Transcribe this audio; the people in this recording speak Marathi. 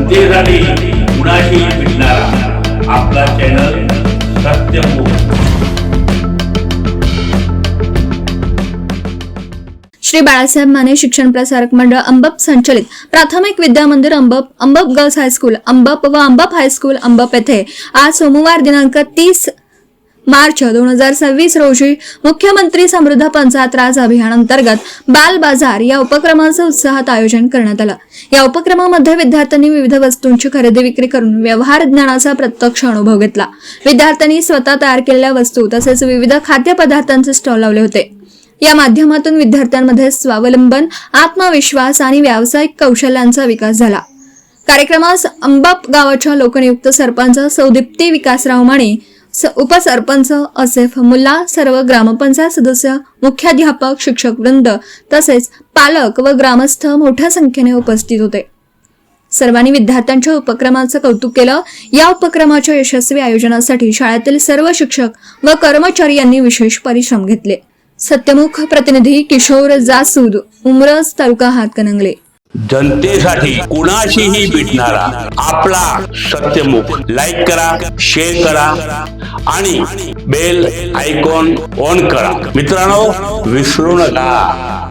जनतेसाठी कुणाशी भेटणारा आपला चॅनल सत्यमुख। श्री बाळासाहेब माने शिक्षण प्रसारक मंडळ अंबप संचलित प्राथमिक विद्या मंदिर अंबप गर्ल्स हायस्कूल अंबप व अंबप हायस्कूल अंबप येथे आज सोमवार दिनांक 30 मार्च 2026 रोजी मुख्यमंत्री समृद्ध पंचायत राज अभियान अंतर्गत बाल बाजार या उपक्रमाचं उत्साहात आयोजन करण्यात आलं। या उपक्रमामध्ये विद्यार्थ्यांनी विविध वस्तूंची खरेदी विक्री करून व्यवहार ज्ञानाचा प्रत्यक्ष अनुभव घेतला। विद्यार्थ्यांनी स्वतः तयार केलेल्या वस्तू तसेच विविध खाद्यपदार्थांचे स्टॉल लावले होते। या माध्यमातून विद्यार्थ्यांमध्ये स्वावलंबन, आत्मविश्वास आणि व्यावसायिक कौशल्यांचा विकास झाला। कार्यक्रमास अंबप गावाच्या लोकनियुक्त सरपंच सौदीप्ती विकासराव माने, उपसरपंच असेफ मुल्ला, सर्व ग्रामपंचायत सदस्य, मुख्याध्यापक, शिक्षक वृंद तसेच पालक व ग्रामस्थ मोठ्या संख्येने उपस्थित होते। सर्वांनी विद्यार्थ्यांच्या उपक्रमाचं कौतुक केलं। या उपक्रमाच्या यशस्वी आयोजनासाठी शाळेतील सर्व शिक्षक व कर्मचारी यांनी विशेष परिश्रम घेतले। सत्यमुख प्रतिनिधी किशोर जासूद, उमरज, तालुका हातकणंगले। जनतेसाठी कुणाशीही भेटणारा आपला सत्यमुख। लाईक करा, शेअर करा आणि बेल आयकॉन ऑन करा। मित्रांनो, विसरू नका।